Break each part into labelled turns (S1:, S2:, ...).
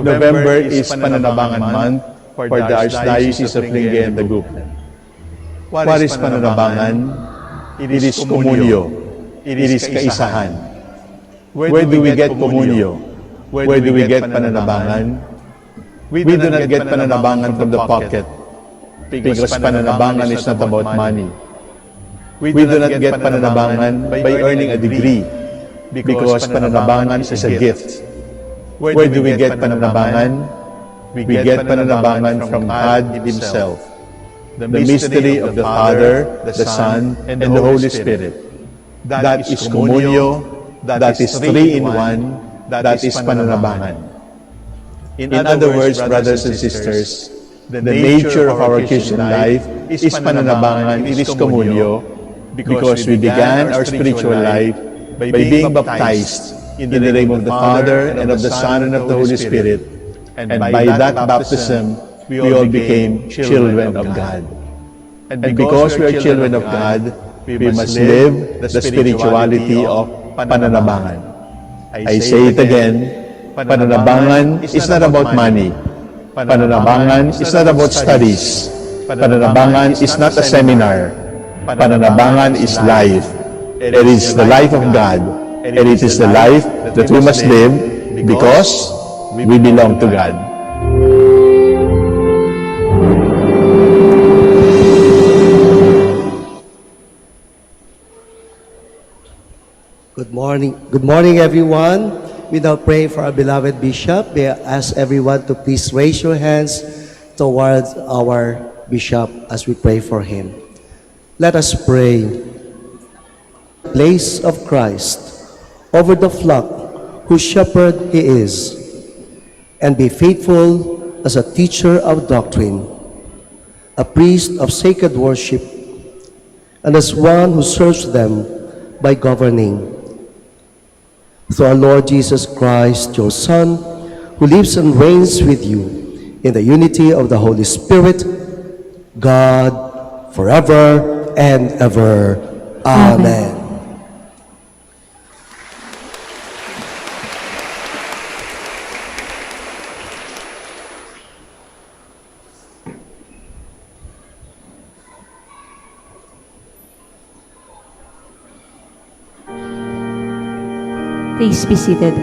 S1: November is Pananabangan month for the Archdiocese of Liturgy and the group. What is Pananabangan? It is komunyo. It is kaisahan. Where do we get komunyo? Where do we get pananabangan? We do not get pananabangan from the pocket, because pananabangan is not about money. We do not get pananabangan by earning a degree, because pananabangan is a gift. Where do we get pananabangan? We get pananabangan from God Himself, the mystery of the Father, the Son, and the Holy Spirit. That is komunyo, that is three-in-one, that is pananabangan. In other words, brothers and sisters, the nature of our Christian life is pananabangan, it is komunyo, because we began our spiritual life by being baptized in the name of the Father, and of the Son, and of the Holy Spirit. And by that baptism, we all became children of God. And because we are children of God, we must live the spirituality of pananabangan. I say it again, pananabangan is not about money. Pananabangan is not about studies. Pananabangan is not a seminar. Pananabangan is life. It is the life of God. And it is the life that we must live because we belong to God.
S2: Good morning. Good morning, everyone. We now pray for our beloved Bishop. May I ask everyone to please raise your hands towards our Bishop as we pray for him. Let us pray. Place of Christ over the flock whose shepherd he is, and be faithful as a teacher of doctrine, a priest of sacred worship, and as one who serves them by governing. Through our Lord Jesus Christ, your Son, who lives and reigns with you in the unity of the Holy Spirit, God, forever and ever. Amen.
S3: Please be seated.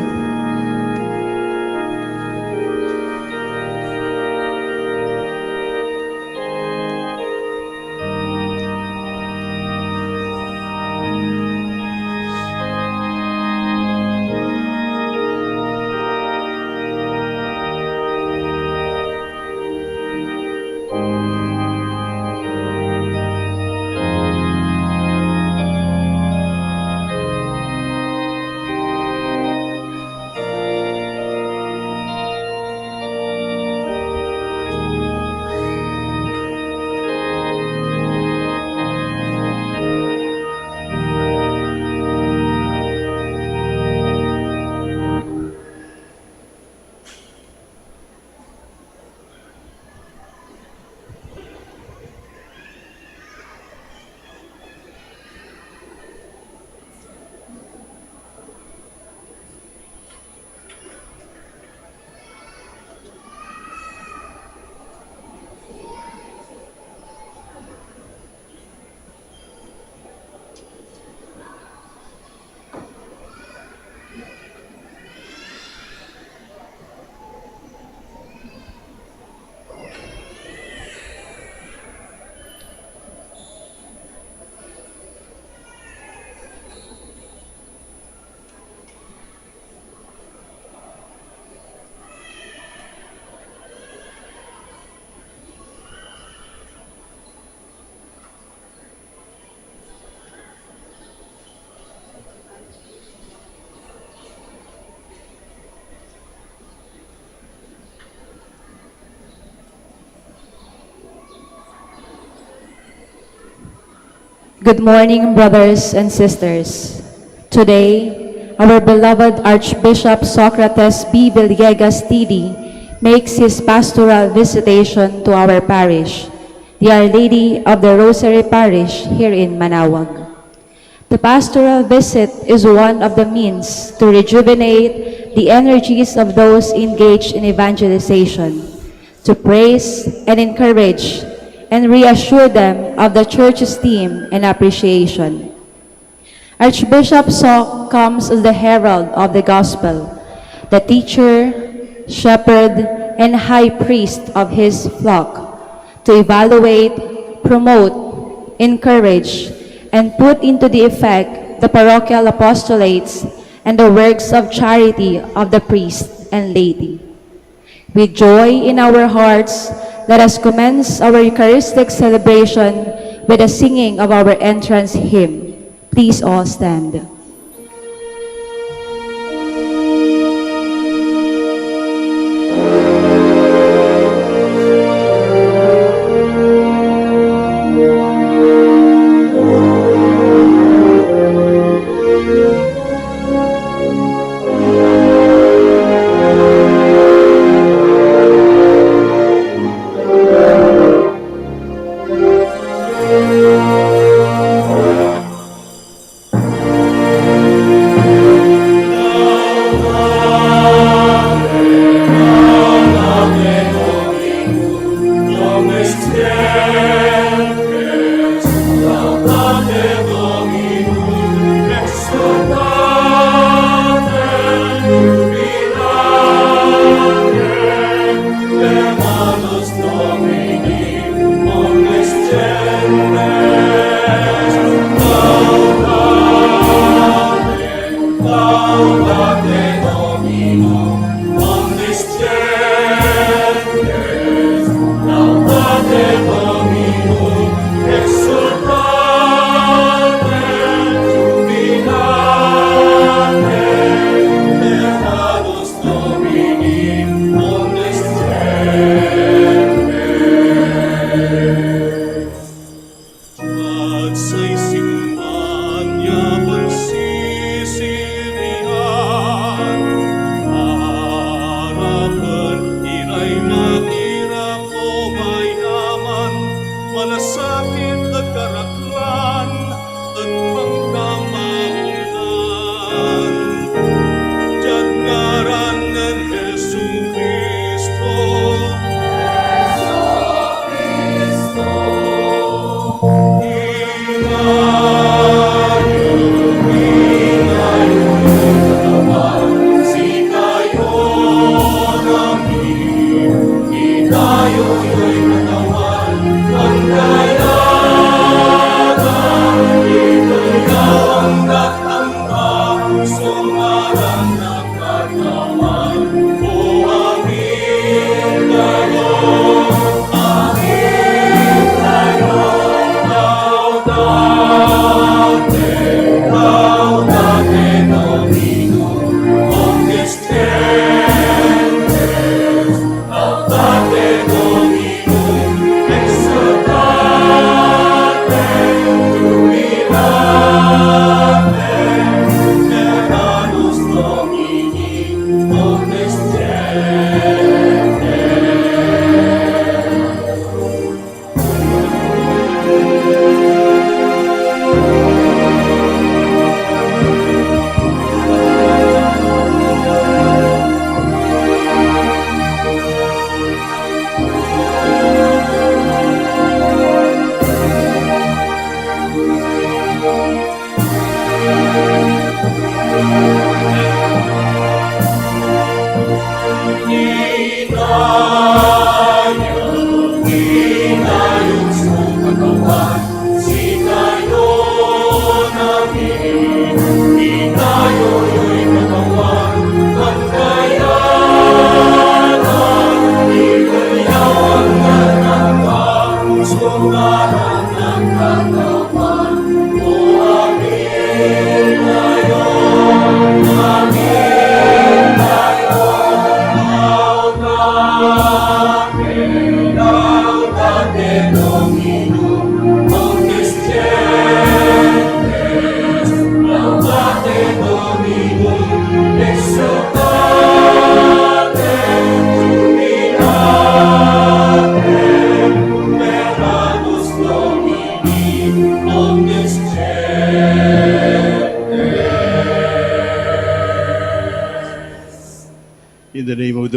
S3: Good morning, brothers and sisters. Today, our beloved Archbishop Socrates B. Villegas TD makes his pastoral visitation to our parish, the Our Lady of the Rosary Parish here in Manaoag. The pastoral visit is one of the means to rejuvenate the energies of those engaged in evangelization, to praise and encourage and reassure them of the Church's esteem and appreciation. Archbishop Sok comes as the herald of the gospel, the teacher, shepherd, and high priest of his flock, to evaluate, promote, encourage, and put into the effect the parochial apostolates and the works of charity of the priest and laity. With joy in our hearts, let us commence our Eucharistic celebration with the singing of our entrance hymn. Please all stand.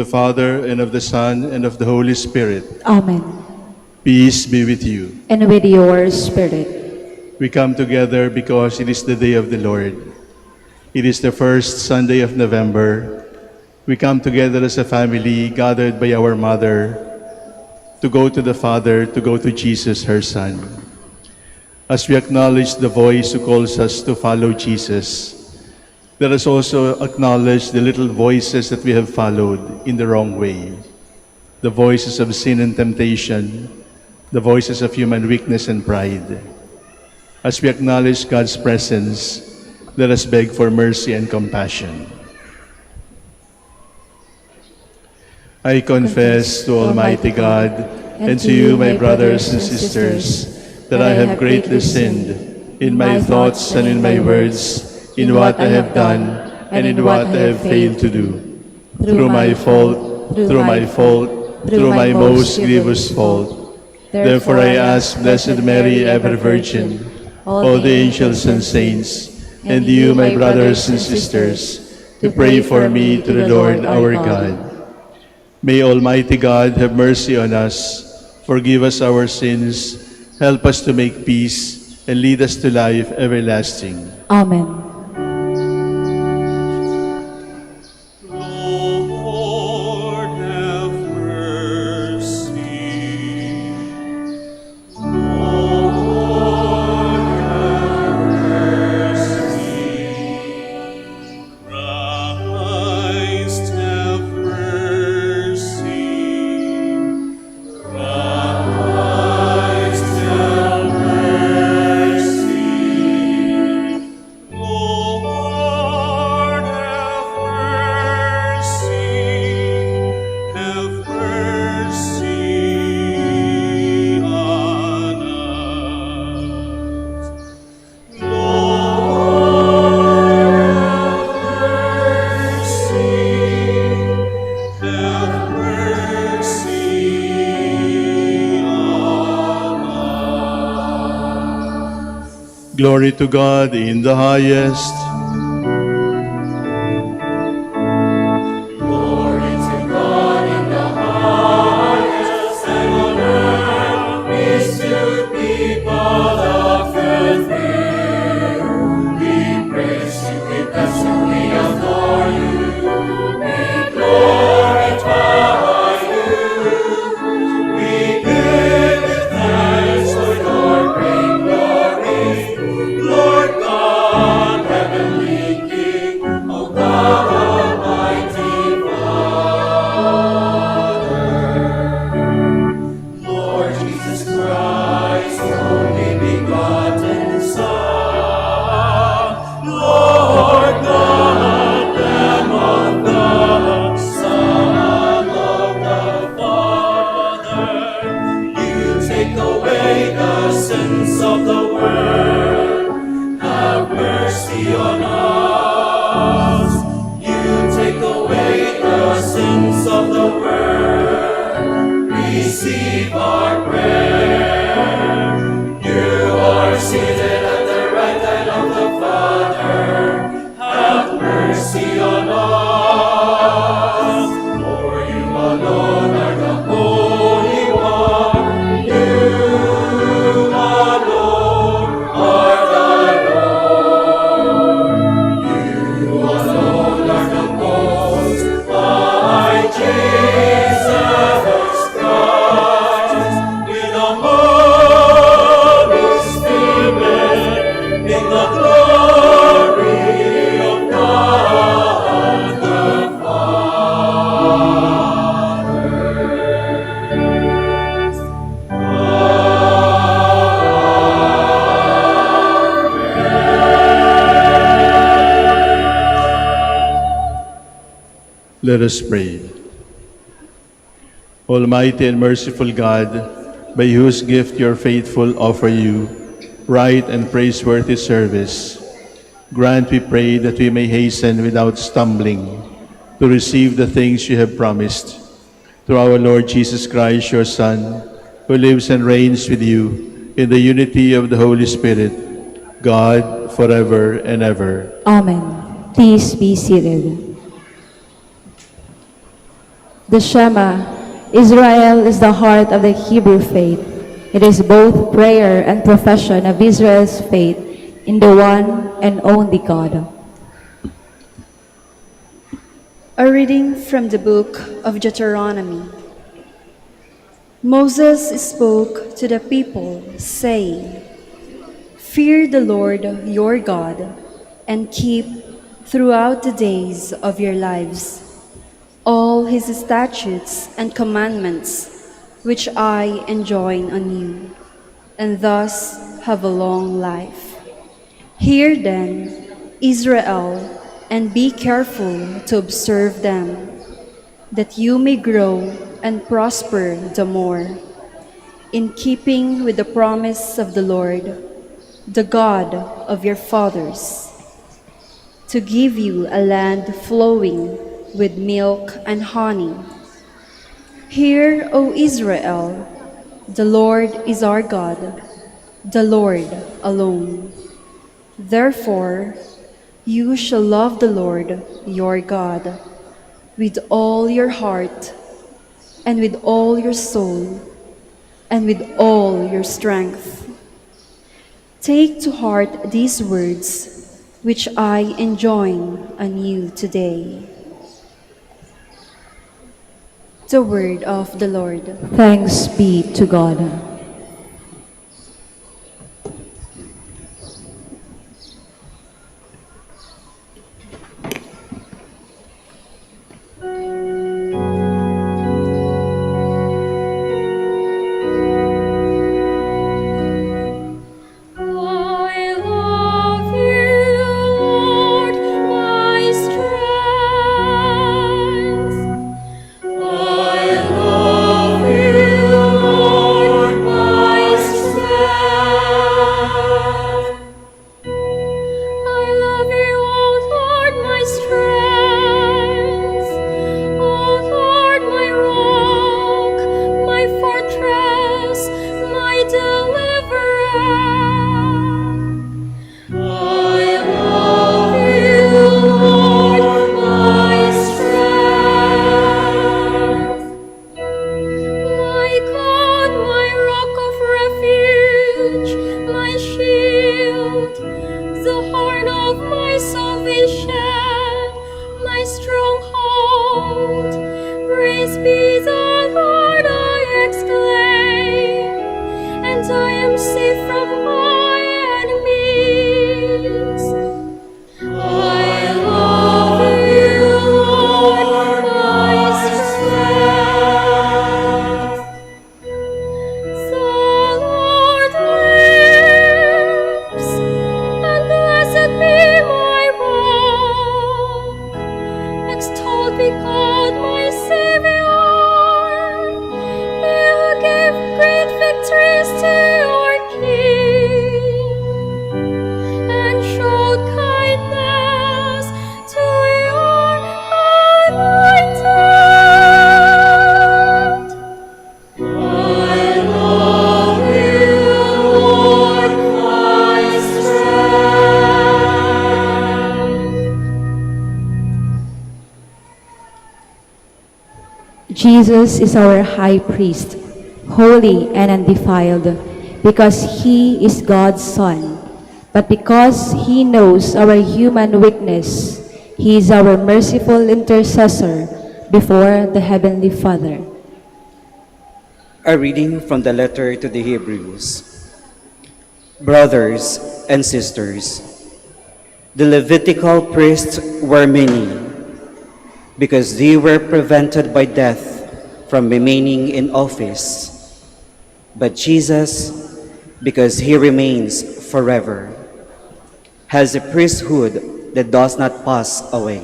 S1: Father, and of the Son, and of the Holy Spirit.
S3: Amen.
S1: Peace be with you.
S3: And with your spirit.
S1: We come together because it is the day of the Lord. It is the first Sunday of November. We come together as a family, gathered by our mother, to go to the Father, to go to Jesus, her Son. As we acknowledge the voice who calls us to follow Jesus, let us also acknowledge the little voices that we have followed in the wrong way. The voices of sin and temptation, the voices of human weakness and pride. As we acknowledge God's presence, let us beg for mercy and compassion. I confess to Almighty God and to you, my brothers and sisters, that I have greatly sinned in my thoughts and in my words, in what I have done and in what I have failed to do. Through my fault, through my most grievous fault. Therefore I ask Blessed Mary, ever Virgin, all the angels and saints, and you, my brothers and sisters, to pray for me to the Lord our God. May Almighty God have mercy on us, forgive us our sins, help us to make peace, and lead us to life everlasting.
S3: Amen.
S4: Lord, have mercy. Lord, have mercy. Christ, have mercy. Christ, have mercy. Lord, have mercy. Have mercy on us. Lord, have mercy. Have mercy on us.
S1: Glory to God in the highest.
S4: Glory to God in the highest, and on earth peace to people of good will. We praise you, we bless you, we adore you, we glorify you. We give you thanks for your great glory, Lord God, heavenly King, O God, Almighty Father. Lord Jesus Christ, only begotten Son, Lord God, Lamb of God, Son of the Father, you take away the sins of the world. Have mercy on us. You take away the sins of the world. Receive our prayer. You are seated at the right hand of the Father. Have mercy on us. For you alone are the Holy One. You alone are the Lord. You alone are the Most High Jesus Christ, with the Holy Spirit, in the glory of God the
S1: Let us pray. Almighty and merciful God, by whose gift your faithful offer you right and praiseworthy service, grant, we pray, that we may hasten without stumbling to receive the things you have promised. Through our Lord Jesus Christ, your Son, who lives and reigns with you in the unity of the Holy Spirit, God, forever and ever.
S3: Amen. Please be seated. The Shema, Israel is the heart of the Hebrew faith. It is both prayer and profession of Israel's faith in the one and only God.
S5: A reading from the book of Deuteronomy. Moses spoke to the people, saying, "Fear the Lord your God, and keep throughout the days of your lives all his statutes and commandments, which I enjoin on you, and thus have a long life. Hear then, Israel, and be careful to observe them, that you may grow and prosper the more, in keeping with the promise of the Lord, the God of your fathers, to give you a land flowing with milk and honey. Hear, O Israel, the Lord is our God, the Lord alone. Therefore, you shall love the Lord your God with all your heart, and with all your soul, and with all your strength. Take to heart these words which I enjoin on you today." The word of the Lord.
S3: Thanks be to God.
S4: I love you, Lord, my strength. I love you, Lord, my strength. I love you, O Lord, my strength. O Lord, my rock, my fortress, my deliverer. I love you, Lord, my strength. My God, my rock of refuge, my shield, the horn of my salvation, my stronghold. Praise be the Lord, I exclaim, and I am safe from my enemies. I love you, Lord, my strength. The Lord lives, and blessed be my rock. Extolled be God, my Savior. He who gave great victories to your King, and showed kindness to your anointed. I love you, Lord, my strength.
S3: Jesus is our high priest, holy and undefiled, because he is God's Son. But because he knows our human weakness, he is our merciful intercessor before the Heavenly Father.
S6: A reading from the letter to the Hebrews. Brothers and sisters, the Levitical priests were many, because they were prevented by death from remaining in office. But Jesus, because he remains forever, has a priesthood that does not pass away.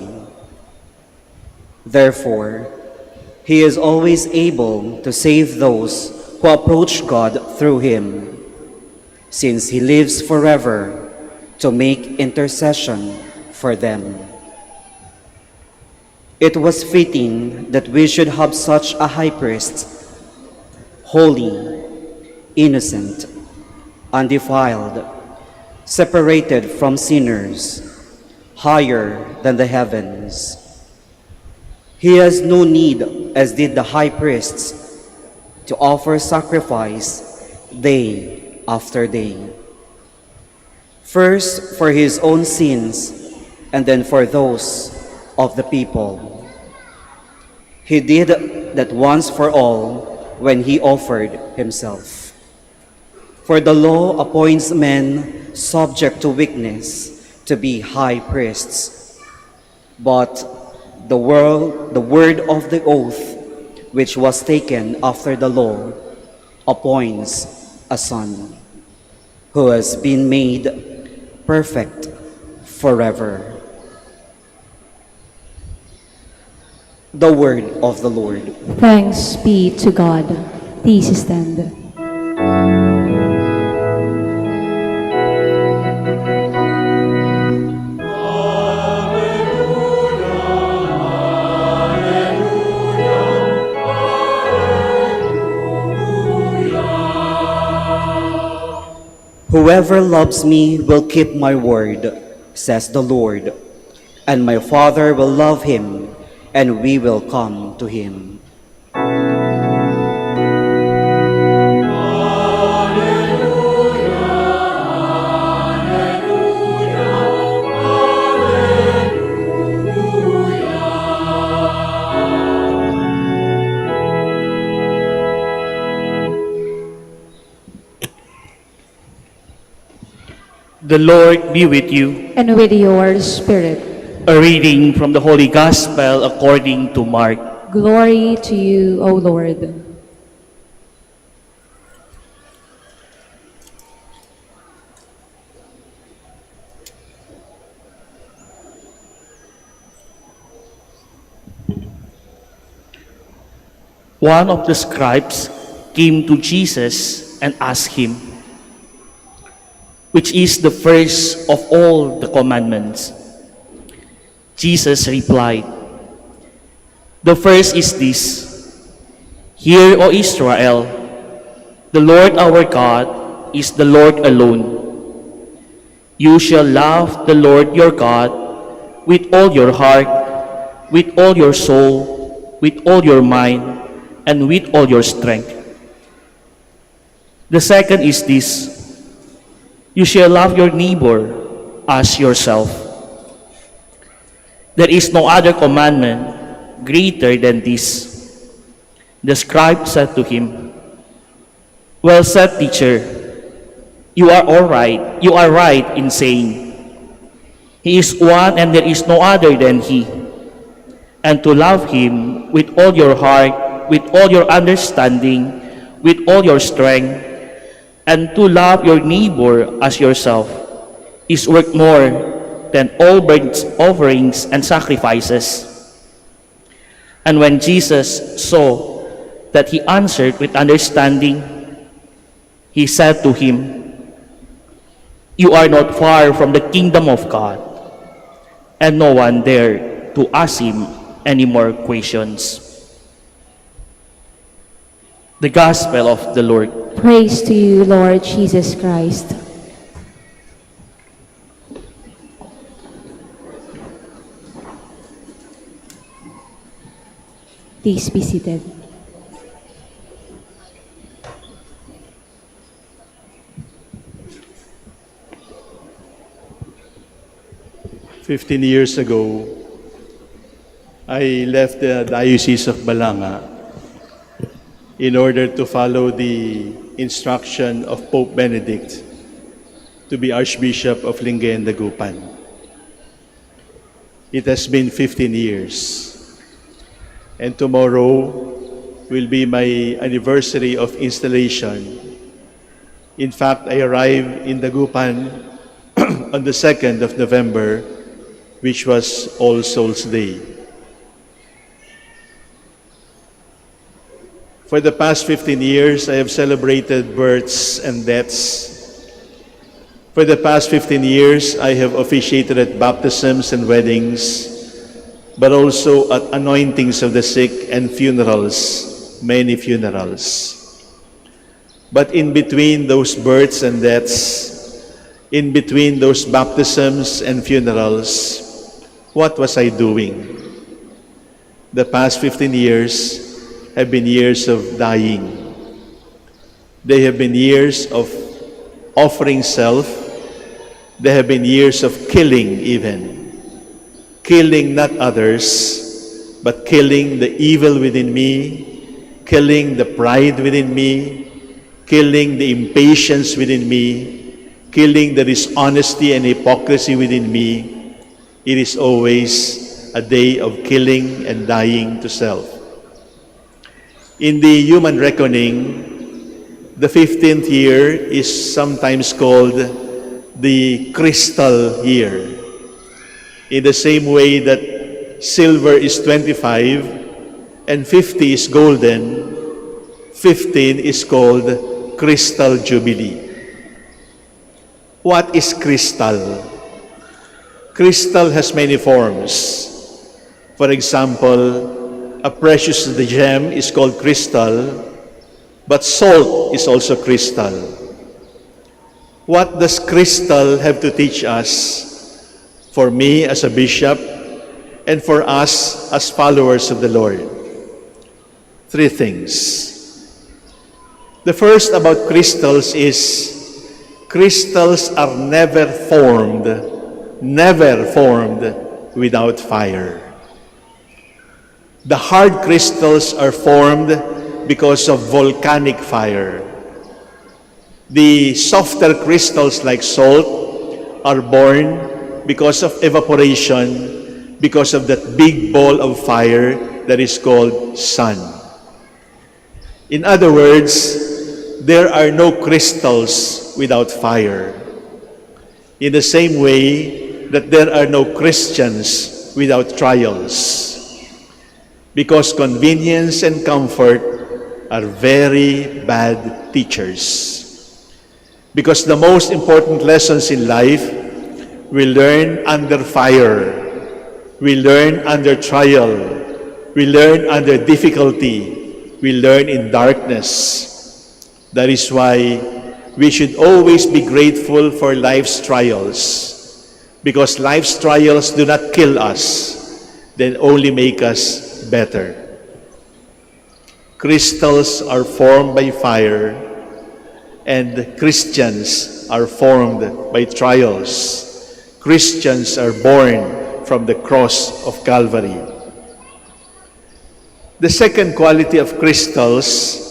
S6: Therefore, he is always able to save those who approach God through him, since he lives forever to make intercession for them. It was fitting that we should have such a high priest, holy, innocent, undefiled, separated from sinners, higher than the heavens. He has no need as did the high priests, to offer sacrifice day after day. First for his own sins, and then for those of the people. He did that once for all when he offered himself. For the law appoints men subject to weakness to be high priests, but the word of the oath, which was taken after the law, appoints a son, who has been made perfect forever. The word of the Lord.
S3: Thanks be to God. Please stand.
S6: Whoever loves me will keep my word, says the Lord, and my Father will love him, and we will come to him.
S7: The Lord be with you.
S3: And with your spirit.
S7: A reading from the Holy Gospel according to Mark.
S3: Glory to you, O Lord.
S7: One of the scribes came to Jesus and asked him, "Which is the first of all the commandments?" Jesus replied, "The first is this: Hear, O Israel, the Lord our God is the Lord alone. You shall love the Lord your God with all your heart, with all your soul, with all your mind, and with all your strength. The second is this: you shall love your neighbor as yourself. There is no other commandment greater than this." The scribe said to him, "Well said, teacher. You are right in saying, He is one and there is no other than He. And to love Him with all your heart, with all your understanding, with all your strength, and to love your neighbor as yourself is worth more than all burnt offerings and sacrifices." And when Jesus saw that he answered with understanding, he said to him, "You are not far from the kingdom of God." And no one dared to ask him any more questions. The Gospel of the Lord.
S3: Praise to you, Lord Jesus Christ. Please be seated.
S1: "15 years ago, I left the Diocese of Balanga in order to follow the instruction of Pope Benedict to be Archbishop of Lingayen, Dagupan. It has been 15 years. And tomorrow will be my anniversary of installation. In fact, I arrived in Dagupan on the 2nd of November, which was All Souls Day. For the past 15 years, I have celebrated births and deaths. For the past 15 years, I have officiated at baptisms and weddings, but also at anointings of the sick and funerals, many funerals. But in between those births and deaths, in between those baptisms and funerals, what was I doing? The past 15 years, have been years of dying. They have been years of offering self. They have been years of killing even. Killing not others, but killing the evil within me, killing the pride within me, killing the impatience within me, killing the dishonesty and hypocrisy within me. It is always a day of killing and dying to self. In the human reckoning, the 15th year is sometimes called the crystal year. In the same way that silver is 25 and 50 is golden, 15 is called crystal jubilee. What is crystal? Crystal has many forms. For example, a precious gem is called crystal, but salt is also crystal. What does crystal have to teach us? For me as a bishop, and for us as followers of the Lord? Three things. The first about crystals is, crystals are never formed without fire. The hard crystals are formed because of volcanic fire. The softer crystals like salt are born because of evaporation, because of that big ball of fire that is called sun. In other words, there are no crystals without fire. In the same way that there are no Christians without trials. Because convenience and comfort are very bad teachers. Because the most important lessons in life we learn under fire, we learn under trial, we learn under difficulty, we learn in darkness. That is why we should always be grateful for life's trials, because life's trials do not kill us, they only make us better. Crystals are formed by fire, and Christians are formed by trials. Christians are born from the cross of Calvary. The second quality of crystals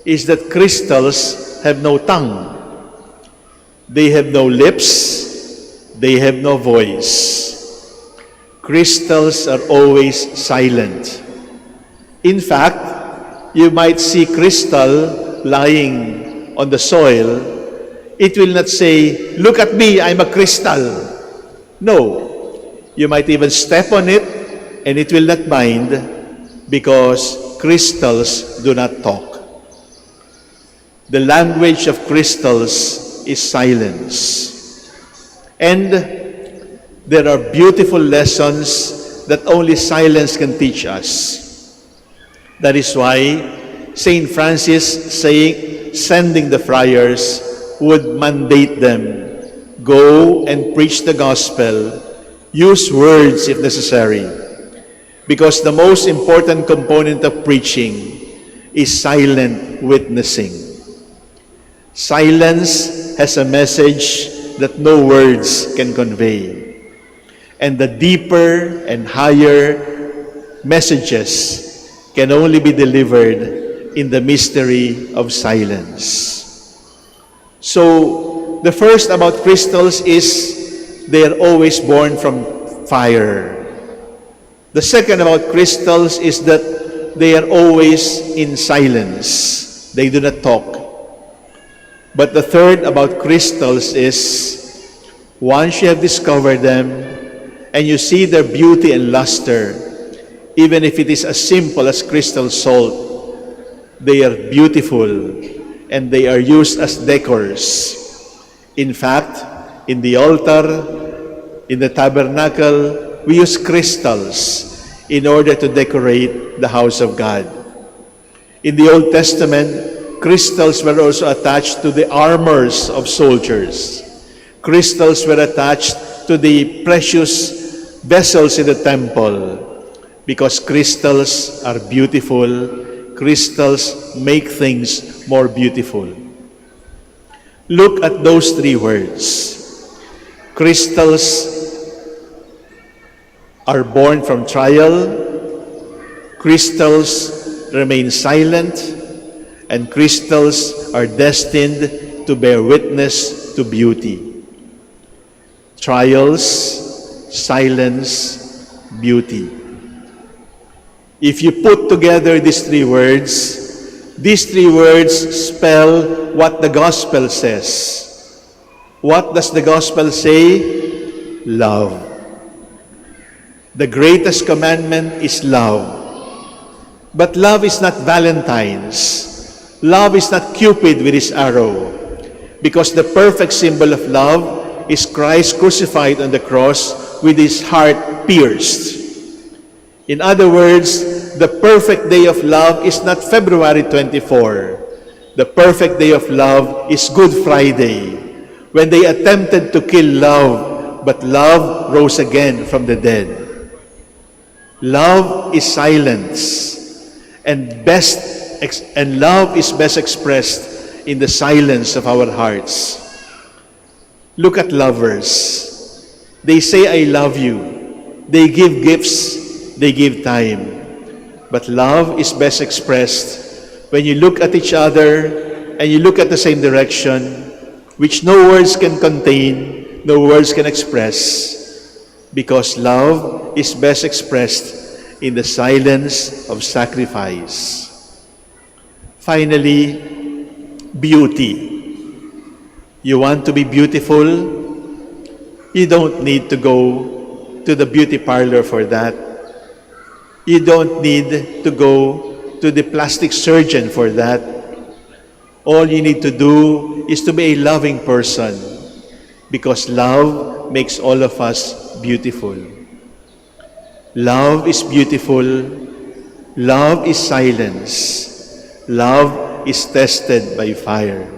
S1: is that crystals have no tongue. They have no lips. They have no voice. Crystals are always silent. In fact, you might see crystal lying on the soil. It will not say, "Look at me, I'm a crystal." No. You might even step on it and it will not mind, because crystals do not talk. The language of crystals is silence. And there are beautiful lessons that only silence can teach us. That is why St. Francis sending the friars would mandate them, go and preach the gospel, use words if necessary, because the most important component of preaching is silent witnessing. Silence has a message that no words can convey. And the deeper and higher messages can only be delivered in the mystery of silence. So, the first about crystals is they are always born from fire. The second about crystals is that they are always in silence. They do not talk. But the third about crystals is, once you have discovered them and you see their beauty and luster, even if it is as simple as crystal salt, they are beautiful and they are used as decors. In fact, in the altar, in the tabernacle, we use crystals in order to decorate the house of God. In the Old Testament, crystals were also attached to the armors of soldiers. Crystals were attached to the precious vessels in the temple, because crystals are beautiful crystals make things more beautiful. Look at those three words. Crystals are born from trial, crystals remain silent, and crystals are destined to bear witness to beauty. Trials, silence, beauty. If you put together these three words spell what the gospel says. What does the gospel say? Love. The greatest commandment is love. But love is not Valentine's. Love is not Cupid with his arrow. Because the perfect symbol of love is Christ crucified on the cross with his heart pierced. In other words, the perfect day of love is not February 24. The perfect day of love is Good Friday, when they attempted to kill love, but love rose again from the dead. Love is silence, and love is best expressed in the silence of our hearts. Look at lovers. They say, I love you. They give gifts. They give time. But love is best expressed when you look at each other and you look at the same direction, which no words can contain, no words can express, because love is best expressed in the silence of sacrifice. Finally, beauty. You want to be beautiful? You don't need to go to the beauty parlor for that. You don't need to go to the plastic surgeon for that. All you need to do is to be a loving person, because love makes all of us beautiful. Love is beautiful. Love is silence. Love is tested by fire.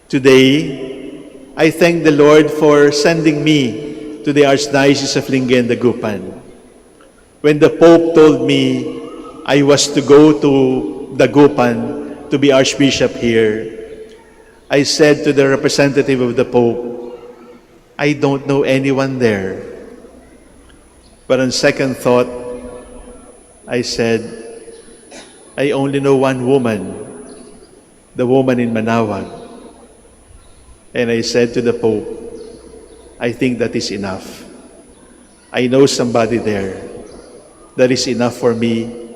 S1: Today, I thank the Lord for sending me to the Archdiocese of Lingayen-Dagupan. When the Pope told me I was to go to Dagupan to be Archbishop here, I said to the representative of the Pope, I don't know anyone there. But on second thought, I said, I only know one woman, the woman in Manaoag. And I said to the Pope, I think that is enough. I know somebody there. That is enough for me.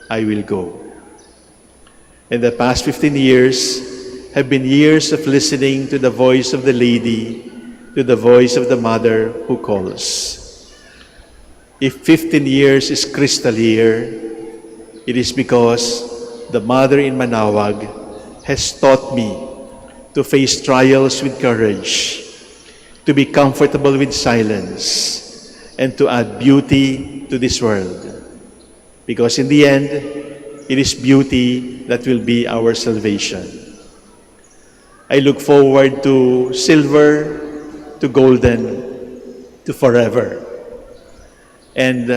S1: I will go. And the past 15 years have been years of listening to the voice of the lady, to the voice of the mother who calls. If 15 years is crystal clear, it is because the mother in Manaoag has taught me to face trials with courage, to be comfortable with silence, and to add beauty to this world. Because in the end, it is beauty that will be our salvation. I look forward to silver, to golden, to forever. And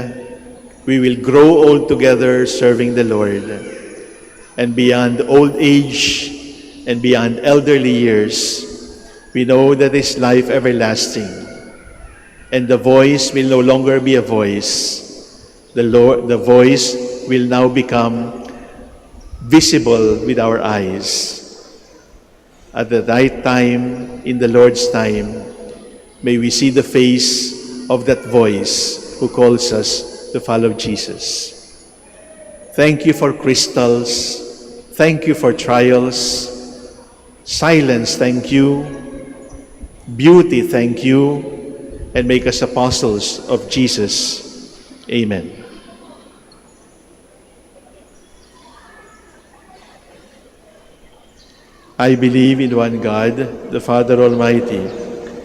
S1: we will grow old together serving the Lord. And beyond old age and beyond elderly years, we know that is life everlasting. And the voice will no longer be a voice. The voice will now become visible with our eyes. At the right time, in the Lord's time, may we see the face of that voice who calls us to follow Jesus. Thank you for crystals. Thank you for trials. Silence, thank you. Beauty, thank you. And make us apostles of Jesus. Amen. I believe in one God, the Father Almighty,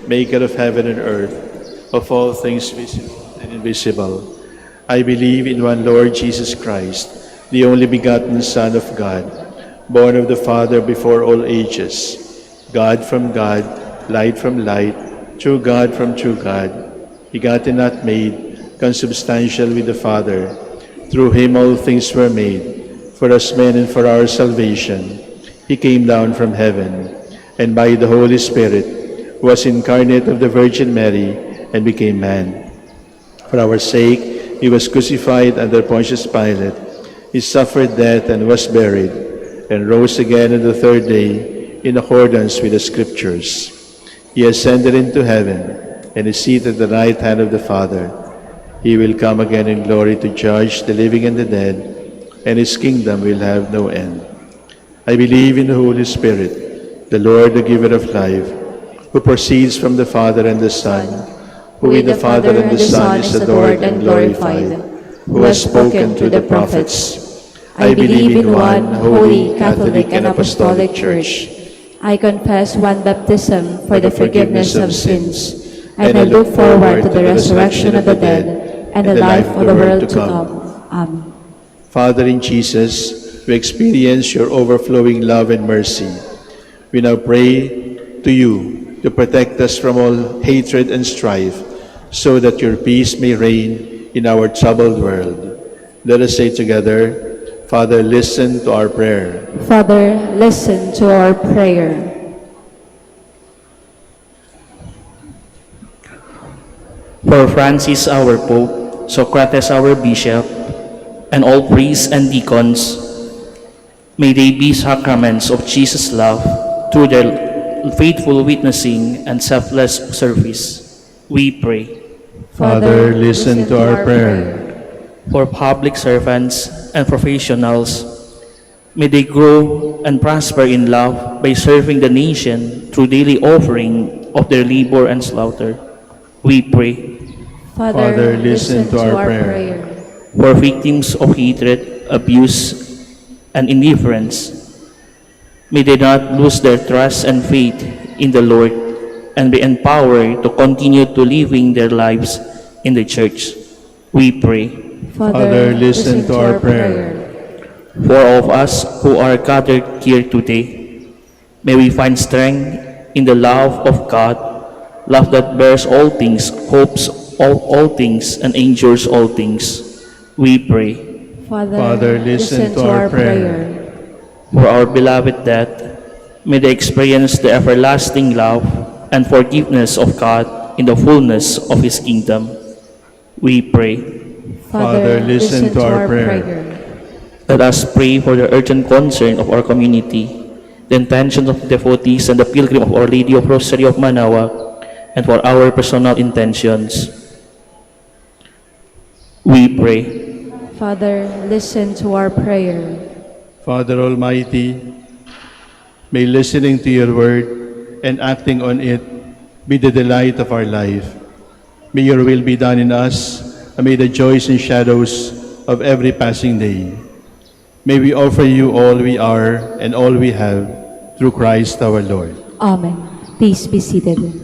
S1: maker of heaven and earth, of all things visible and invisible. I believe in one Lord Jesus Christ, the only begotten Son of God, born of the Father before all ages, God from God, light from light, true God from true God, begotten not made, consubstantial with the Father. Through him all things were made. for us men and for our salvation, he came down from heaven, and by the Holy Spirit was incarnate of the Virgin Mary and became man. For our sake, he was crucified under Pontius Pilate. He suffered death and was buried, and rose again on the third day in accordance with the Scriptures. He ascended into heaven and is seated at the right hand of the Father. He will come again in glory to judge the living and the dead, and his kingdom will have no end. I believe in the Holy Spirit, the Lord, the giver of life, who proceeds from the Father and the Son, who with the Father and the Son is adored and glorified, who has spoken through the prophets. I believe in one holy, Catholic, and Apostolic Church.
S3: I confess one baptism for the forgiveness of sins, and I look forward to the resurrection of the dead and the life of the world to come. Amen.
S1: Father, in Jesus, we experience your overflowing love and mercy. We now pray to you to protect us from all hatred and strife, so that your peace may reign in our troubled world. Let us say together, Father, listen to our prayer.
S3: Father, listen to our prayer.
S7: For Francis, our Pope, Socrates, our Bishop, and all priests and deacons, may they be sacraments of Jesus' love through their faithful witnessing and selfless service. We pray.
S1: Father, listen to our prayer.
S7: For public servants and professionals, may they grow and prosper in love by serving the nation through daily offering of their labor and slaughter. We pray.
S1: Father, listen to our prayer.
S7: For victims of hatred, abuse, and indifference, may they not lose their trust and faith in the Lord and be empowered to continue to living their lives in the Church. We pray.
S1: Father, listen to our prayer.
S7: For all of us who are gathered here today, may we find strength in the love of God, love that bears all things, hopes all things, and endures all things. We pray.
S1: Father, listen to our prayer.
S7: For our beloved dead, may they experience the everlasting love and forgiveness of God in the fullness of His kingdom. We pray.
S1: Father, listen to our prayer.
S7: Let us pray for the urgent concern of our community, the intentions of the devotees and the pilgrim of Our Lady of Rosary of Manaoag, and for our personal intentions. We pray.
S3: Father, listen to our prayer.
S1: Father Almighty, may listening to your word and acting on it be the delight of our life. May your will be done in us amid the joys and shadows of every passing day. May we offer you all we are and all we have through Christ our Lord.
S3: Amen. Please be seated.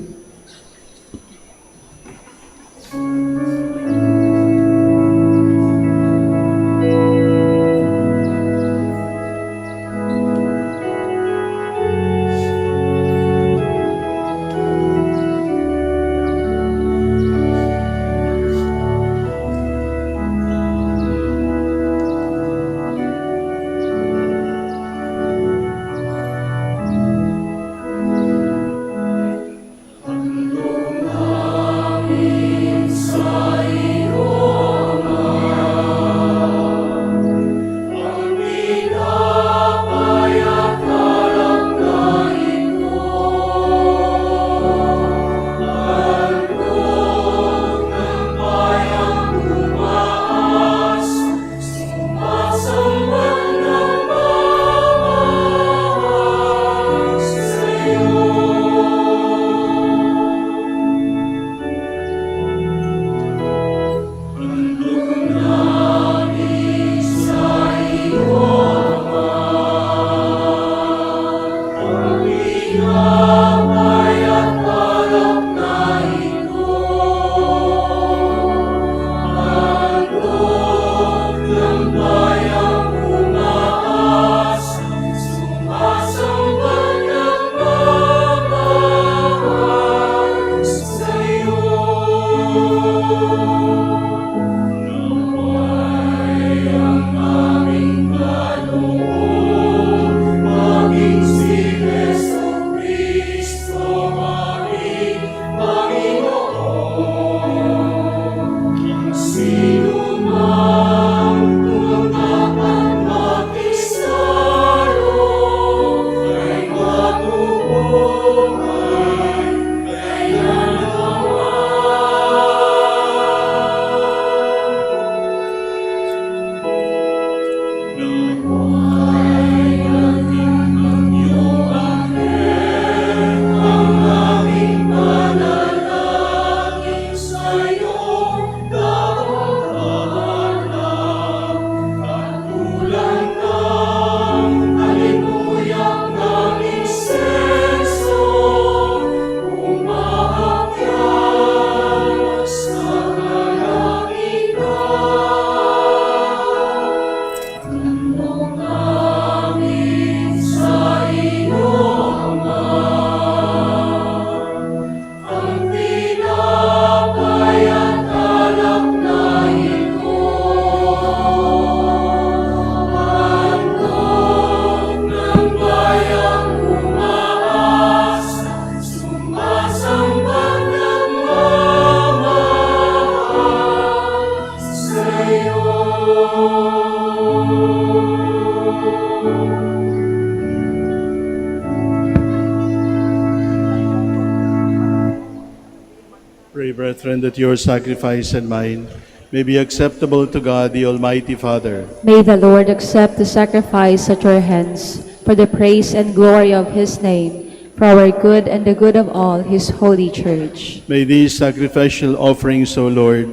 S1: Pray, brethren, that your sacrifice and mine may be acceptable to God, the Almighty Father.
S3: May the Lord accept the sacrifice at your hands for the praise and glory of his name, for our good and the good of all his holy church.
S1: May these sacrificial offerings, O Lord,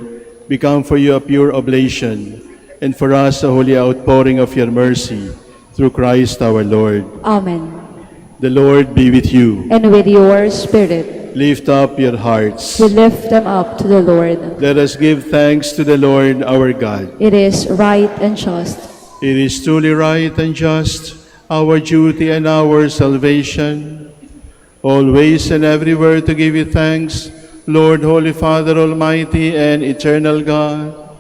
S1: become for you a pure oblation, and for us a holy outpouring of your mercy, through Christ our Lord.
S3: Amen.
S1: The Lord be with you.
S3: And with your spirit,
S1: Lift up your hearts.
S3: we lift them up to the Lord.
S1: Let us give thanks to the Lord our God.
S3: It is right and just.
S1: It is truly right and just, our duty and our salvation, always and everywhere to give you thanks, Lord, Holy Father, Almighty and eternal God.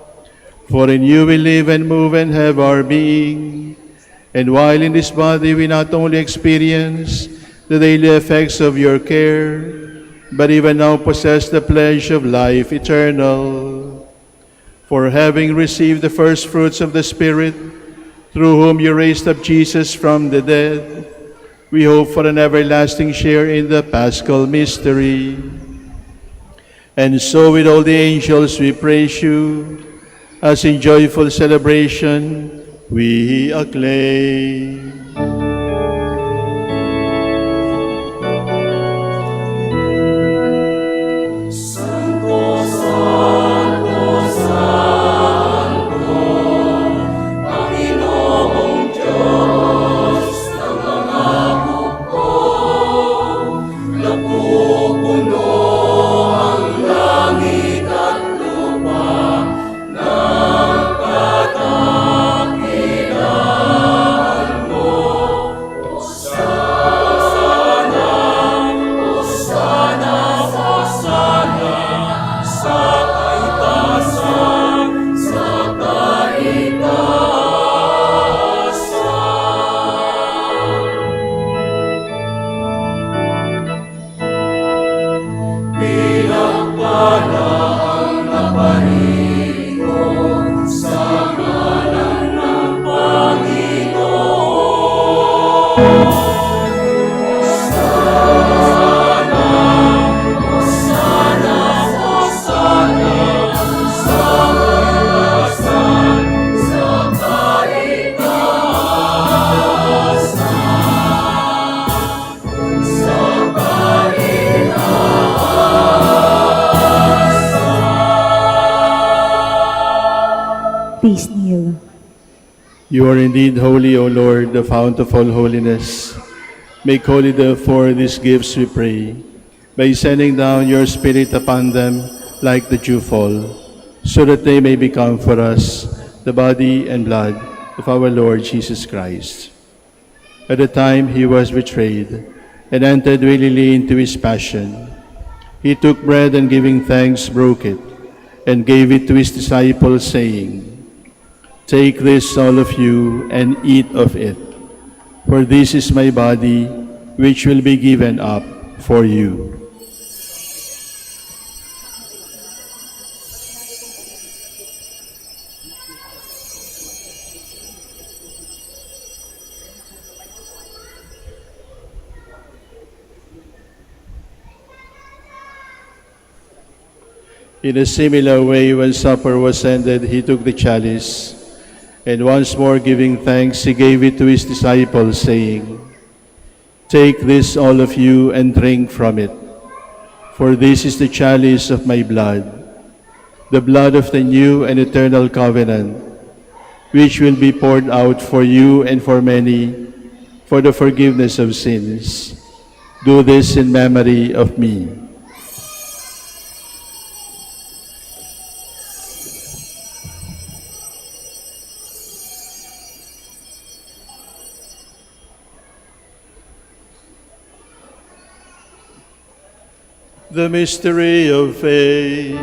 S1: For in you we live and move and have our being. And while in this body we not only experience the daily effects of your care, but even now possess the pledge of life eternal. For having received the first fruits of the Spirit, through whom you raised up Jesus from the dead, we hope for an everlasting share in the Paschal mystery. And so with all the angels we praise you, as in joyful celebration we acclaim.
S3: Please kneel.
S1: You are indeed holy, O Lord, the fount of all holiness. Make holy, therefore, these gifts, we pray, by sending down your Spirit upon them like the dewfall, so that they may become for us the body and blood of our Lord Jesus Christ. At the time he was betrayed and entered willingly into his passion, he took bread and giving thanks, broke it, and gave it to his disciples, saying, "Take this, all of you, and eat of it, for this is my body, which will be given up for you." In a similar way, when supper was ended, he took the chalice, and once more giving thanks, he gave it to his disciples, saying, "Take this, all of you, and drink from it, for this is the chalice of my blood, the blood of the new and eternal covenant, which will be poured out for you and for many for the forgiveness of sins. Do this in memory of me." The mystery of faith.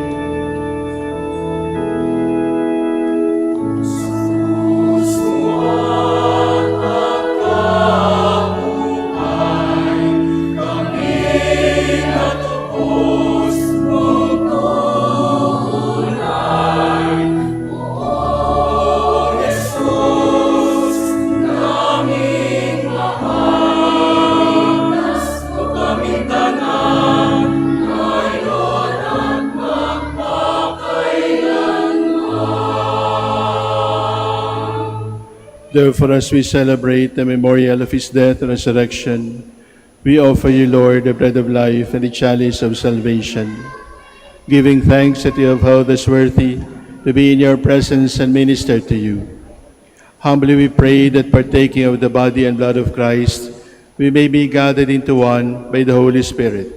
S1: Therefore, as we celebrate the memorial of his death and resurrection, we offer you, Lord, the bread of life and the chalice of salvation, giving thanks that you have held us worthy to be in your presence and minister to you. Humbly we pray that partaking of the body and blood of Christ, we may be gathered into one by the Holy Spirit.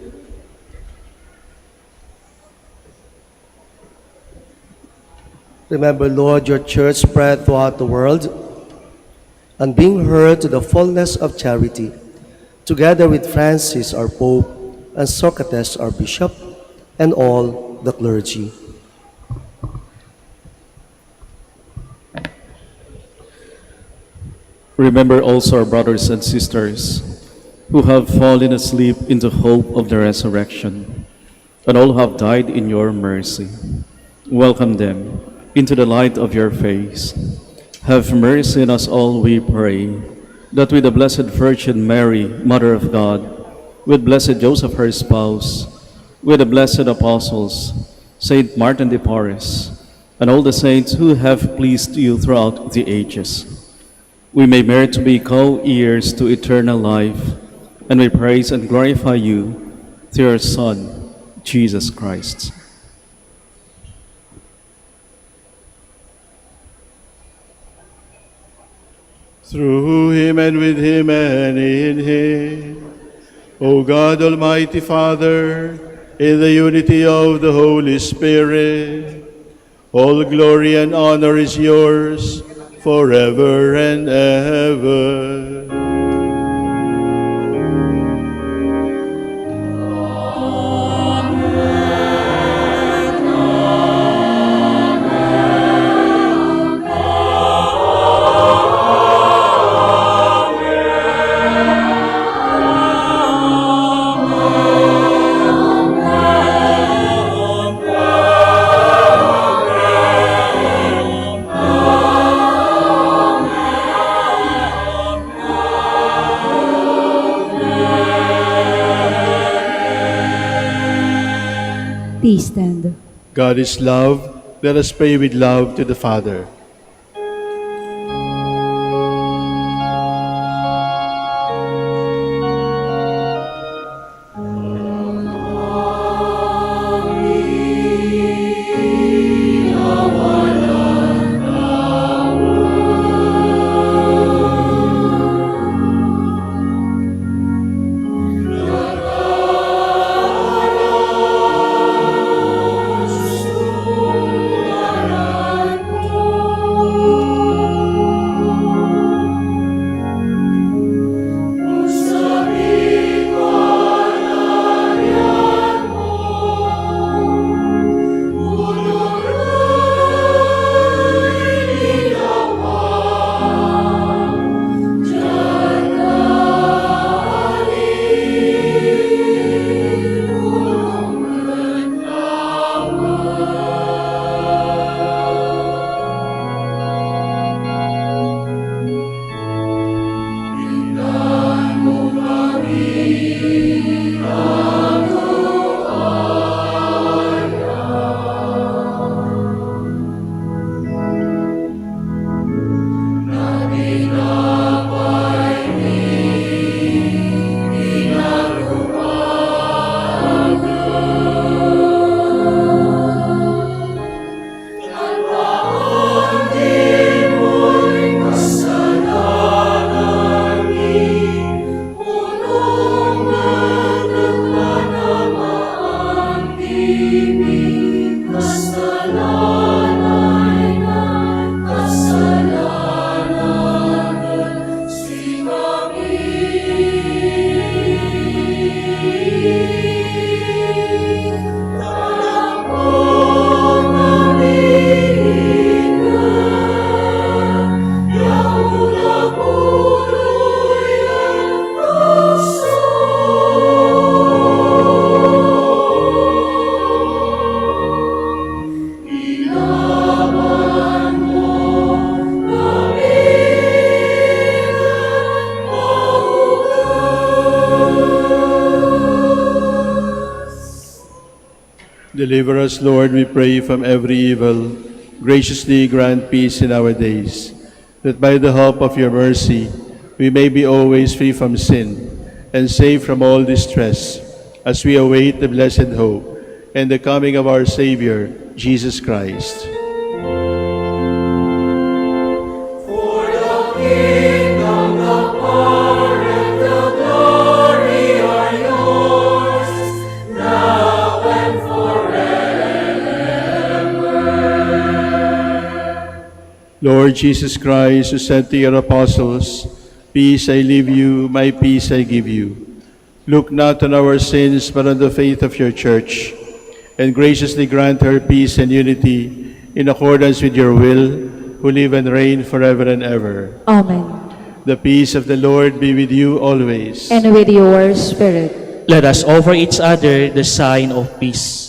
S2: Remember, Lord, your church spread throughout the world, and being heard to the fullness of charity, together with Francis, our Pope, and Socrates, our Bishop, and all the clergy.
S8: Remember also our brothers and sisters who have fallen asleep in the hope of the resurrection, and all who have died in your mercy. Welcome them into the light of your face. Have mercy on us all, we pray, that with the Blessed Virgin Mary, Mother of God, with Blessed Joseph, her spouse, with the blessed apostles, Saint Martin de Porres, and all the saints who have pleased you throughout the ages, we may merit to be co-heirs to eternal life, and we praise and glorify you through your Son, Jesus Christ.
S1: Through him and with him and in him, O God, Almighty Father, in the unity of the Holy Spirit, all glory and honor is yours forever and ever.
S3: Please stand.
S1: God is love. Let us pray with love to the Father. Deliver us, Lord, we pray, from every evil. Graciously grant peace in our days. that by the help of your mercy we may be always free from sin and safe from all distress, as we await the blessed hope and the coming of our Savior, Jesus Christ.
S4: For the kingdom, the power, and the glory are yours, now and forever.
S1: Lord Jesus Christ, who said to your apostles, "Peace I leave you, my peace I give you," look not on our sins, but on the faith of your Church, and graciously grant her peace and unity in accordance with your will, who live and reign forever and ever.
S3: Amen.
S1: The peace of the Lord be with you always.
S3: And with your spirit.
S7: Let us offer each other the sign of peace.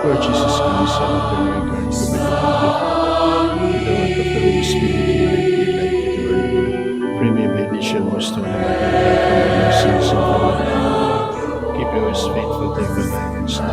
S1: Lord Jesus Christ, Son of the living God, who with the work of the Holy Spirit, you might give light to the world. Pray me by this your most holy Mother, from all our sins and from all evil. Keep yours faithful till the night and star.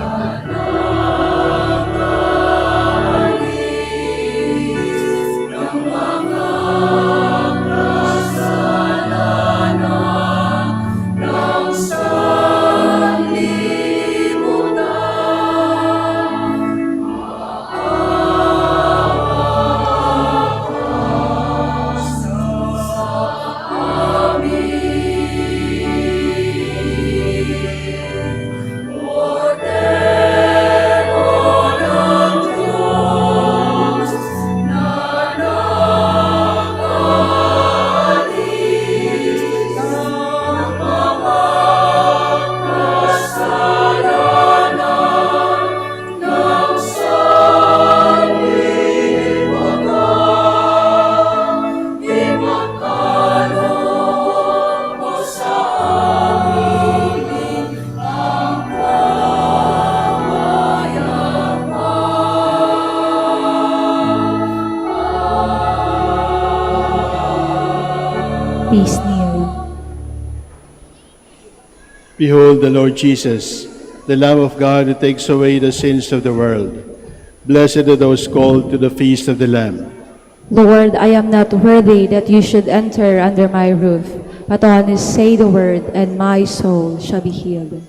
S3: Please kneel.
S1: Behold the Lord Jesus, the Lamb of God who takes away the sins of the world. Blessed are those called to the feast of the Lamb.
S3: Lord, I am not worthy that you should enter under my roof, but only say the word, and my soul shall be healed.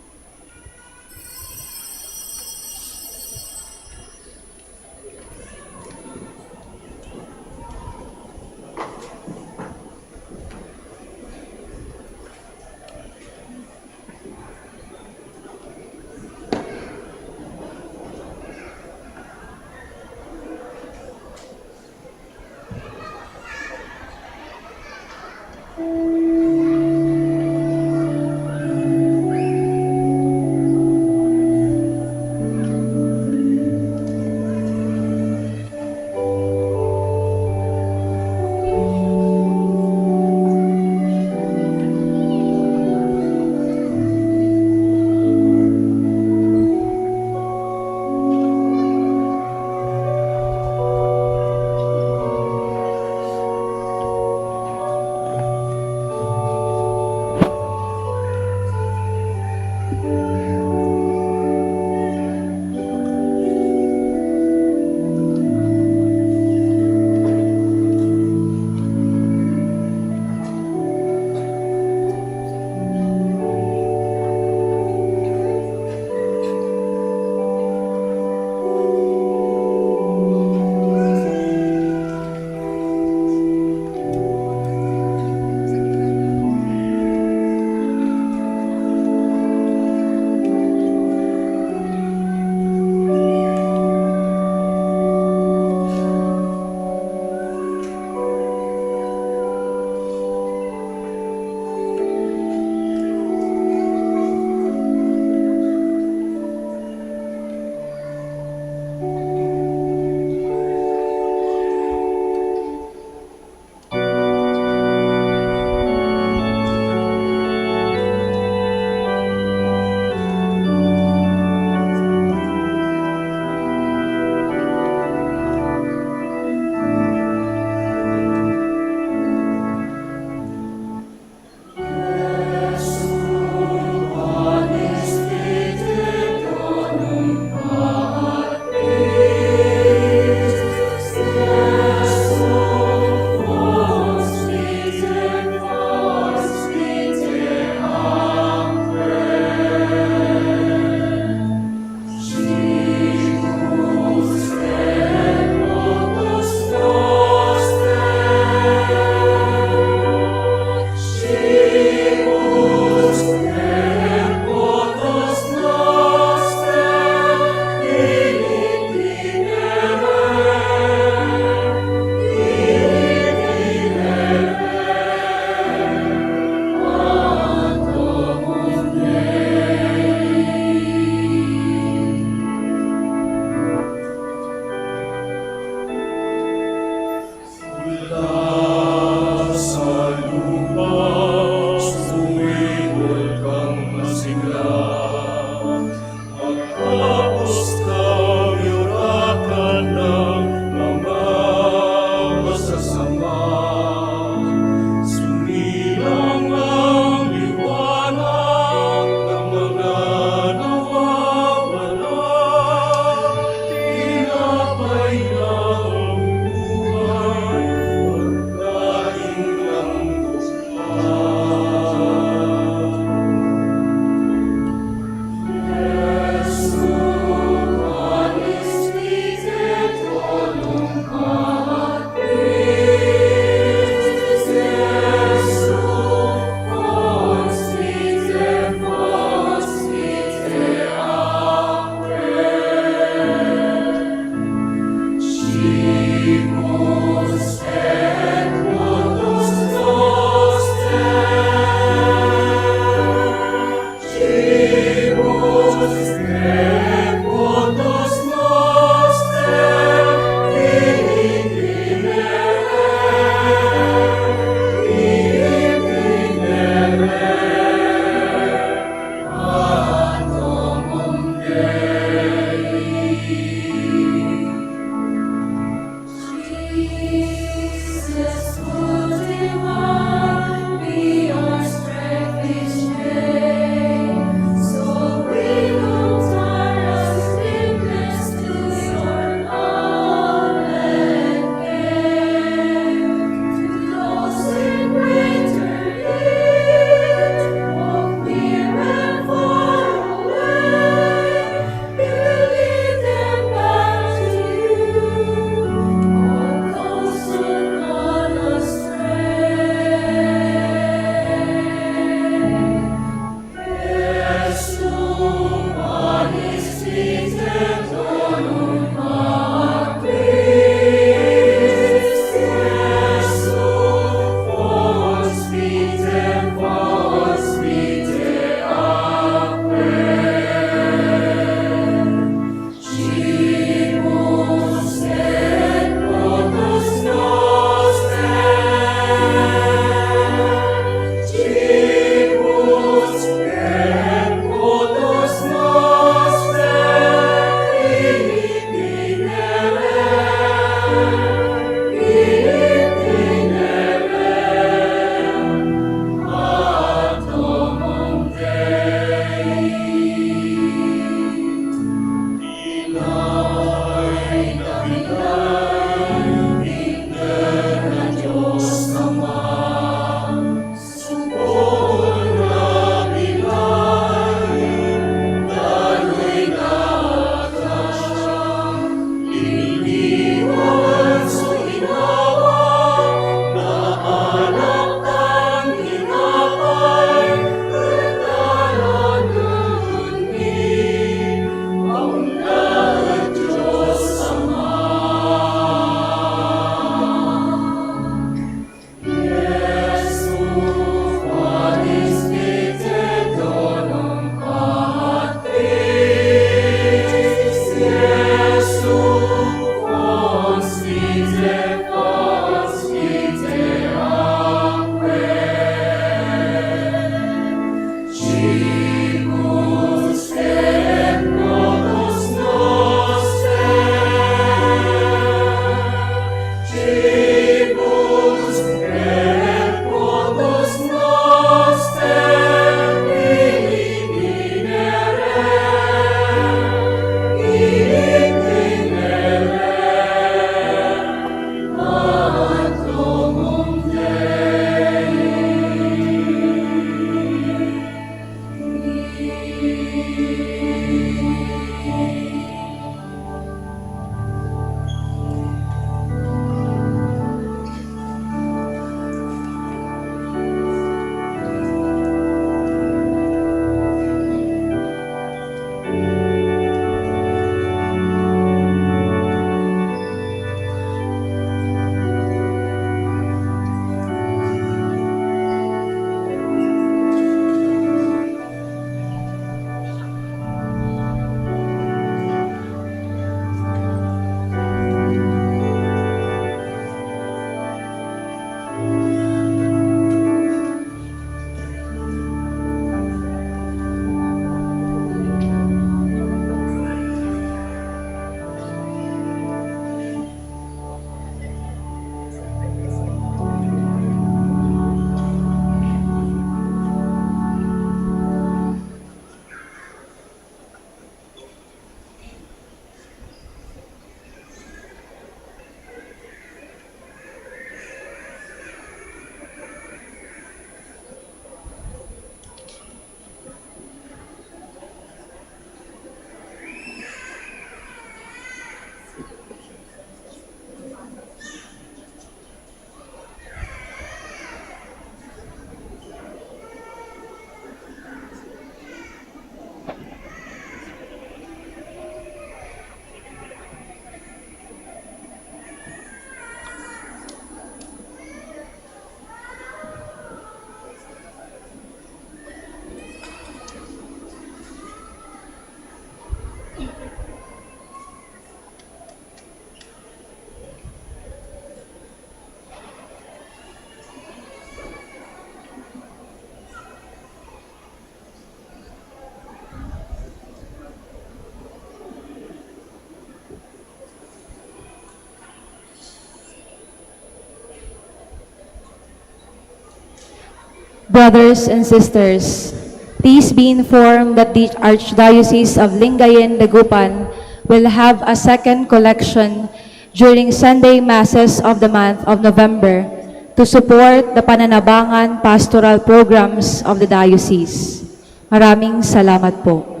S3: Brothers and sisters, please be informed that the Archdiocese of Lingayen-Dagupan will have a second collection during Sunday Masses of the month of November to support the pananabangan pastoral programs of the diocese. Maraming salamat po.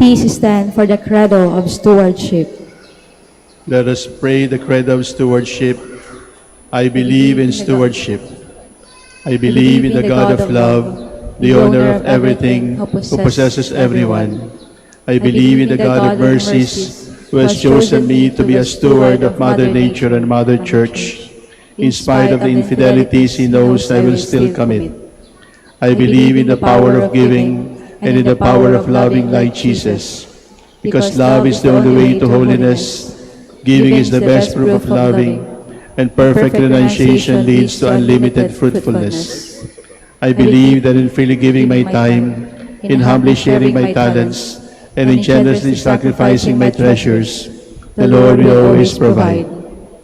S3: Please stand for the Credo of Stewardship.
S1: Let us pray the Credo of Stewardship. I believe in stewardship. I believe in the God of love, the owner of everything, who possesses everyone. I believe in the God of mercies, who has chosen me to be a steward of Mother Nature and Mother Church. In spite of the infidelities he knows I will still commit. I believe in the power of giving and in the power of loving like Jesus. Because love is the only way to holiness, giving is the best proof of loving, and perfect renunciation leads to unlimited fruitfulness. I believe that in freely giving my time, in humbly sharing my talents, and in generously sacrificing my treasures, the Lord will always provide.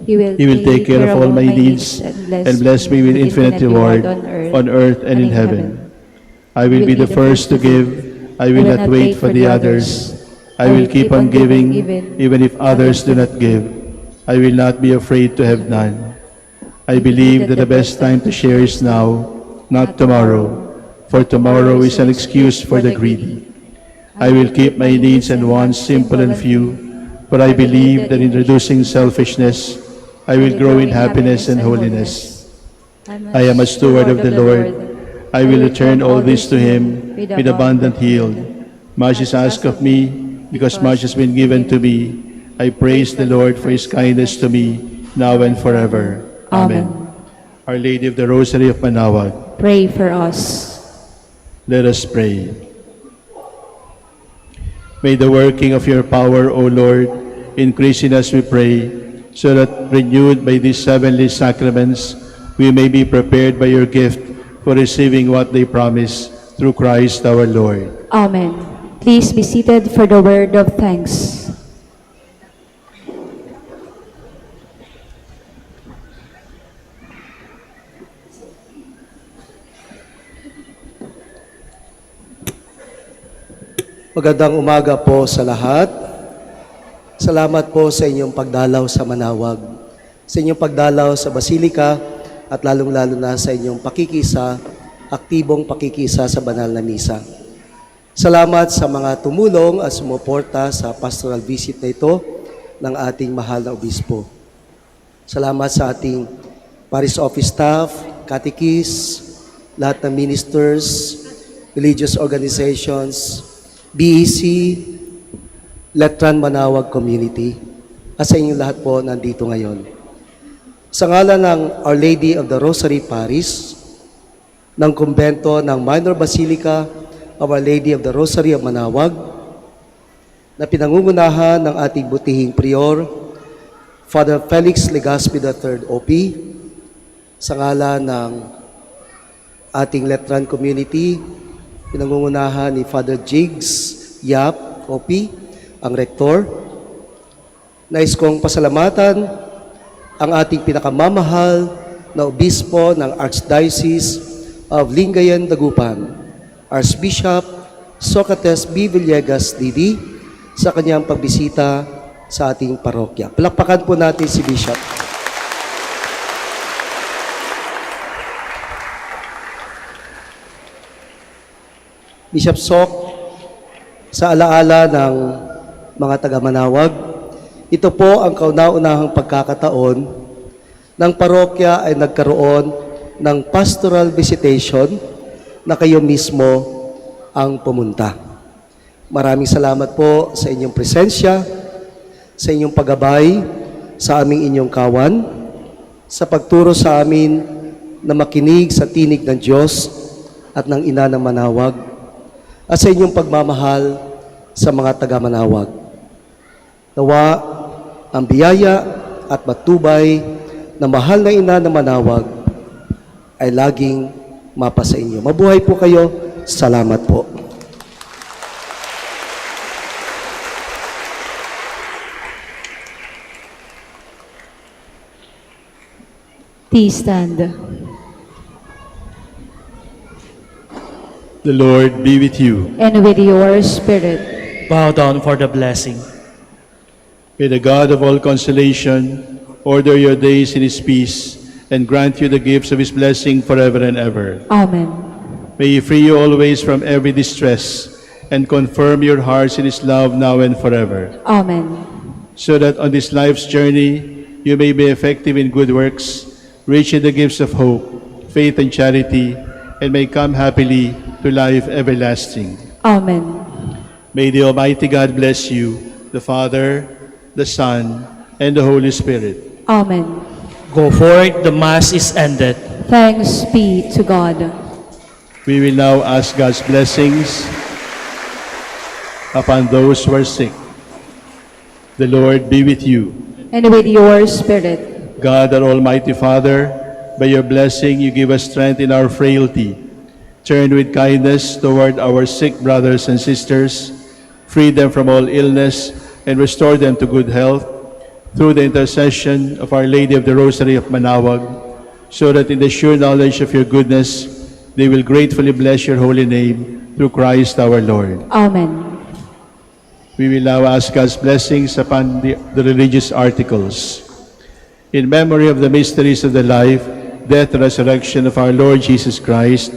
S1: He will take care of all my needs and bless me with infinite reward on earth and in heaven. I will be the first to give. I will not wait for the others. I will keep on giving even if others do not give. I will not be afraid to have none. I believe that the best time to share is now, not tomorrow, for tomorrow is an excuse for the greedy. I will keep my needs and wants simple and few, for I believe that in reducing selfishness, I will grow in happiness and holiness. I am a steward of the Lord. I will return all this to Him with abundant yield. Much is asked of me, because much has been given to me. I praise the Lord for his kindness to me, now and forever. Amen. Our Lady of the Rosary of Manaoag,
S3: Pray for us.
S1: let us pray. May the working of your power, O Lord, increase in us, we pray, so that, renewed by these heavenly sacraments, we may be prepared by your gift for receiving what they promise, through Christ our Lord.
S3: Amen. Please be seated for the word of thanks.
S2: Magandang umaga po sa lahat. Salamat po sa inyong pagdalaw sa Manaoag, sa inyong pagdalaw sa Basilika, at lalong-lalo na sa inyong pakikisa, aktibong pakikisa sa banal na misa. Salamat sa mga tumulong at sumuporta sa pastoral visit na ito ng ating mahal na obispo. Salamat sa ating parish office staff, catechists, lahat ng ministers, religious organizations, BEC, Letran Manaoag Community, at sa inyong lahat po nandito ngayon. Sa ngalan ng Our Lady of the Rosary Parish, ng kumbento ng Minor Basilica of Our Lady of the Rosary of Manaoag, na pinangungunahan ng ating butihing prior, Father Felix Legaspi III OP, sa ngalan ng ating Letran Community, pinangungunahan ni Father Jigs Yap OP, ang rektor. Nais kong pasalamatan ang ating pinakamamahal na obispo ng Archdiocese of Lingayen, Dagupan, Archbishop Socrates B. Villegas, D.D., sa kanyang pagbisita sa ating parokya. Palakpakan po natin si Bishop. Bishop Soc, sa alaala ng mga taga-Manaoag, ito po ang kauna-unahang pagkakataon ng parokya ay nagkaroon ng pastoral visitation na kayo mismo ang pumunta. Maraming salamat po sa inyong presensya, sa inyong paggabay sa aming inyong kawan, sa pagturo sa amin na makinig sa tinig ng Diyos at ng Ina ng Manaoag, at sa inyong pagmamahal sa mga taga-Manaoag. Nawa ang biyaya at matubay na mahal na Ina ng Manaoag ay laging mapa sa inyo. Mabuhay po kayo. Salamat po.
S3: Please stand.
S1: The Lord be with you.
S3: And with your spirit.
S7: Bow down for the blessing.
S1: May the God of all consolation order your days in his peace and grant you the gifts of his blessing forever and ever.
S3: Amen.
S1: May he free you always from every distress and confirm your hearts in his love now and forever.
S3: Amen.
S1: So that on this life's journey you may be effective in good works, rich in the gifts of hope, faith, and charity, and may come happily to life everlasting.
S3: Amen.
S1: May the Almighty God bless you, the Father, the Son, and the Holy Spirit.
S3: Amen.
S7: Go forth, the Mass is ended.
S3: Thanks be to God.
S1: We will now ask God's blessings upon those who are sick. The Lord be with you.
S3: And with your spirit.
S1: God, our Almighty Father, by your blessing you give us strength in our frailty. Turn with kindness toward our sick brothers and sisters, free them from all illness, and restore them to good health, through the intercession of Our Lady of the Rosary of Manaoag, so that in the sure knowledge of your goodness, they will gratefully bless your holy name, through Christ our Lord.
S3: Amen.
S1: We will now ask God's blessings upon the religious articles. In memory of the mysteries of the life, death, and resurrection of our Lord Jesus Christ,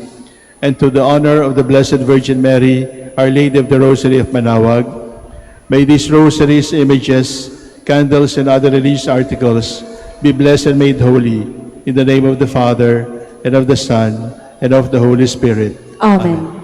S1: and to the honor of the Blessed Virgin Mary, Our Lady of the Rosary of Manaoag, may these rosaries, images, candles, and other religious articles be blessed and made holy, in the name of the Father, and of the Son, and of the Holy Spirit.
S3: Amen.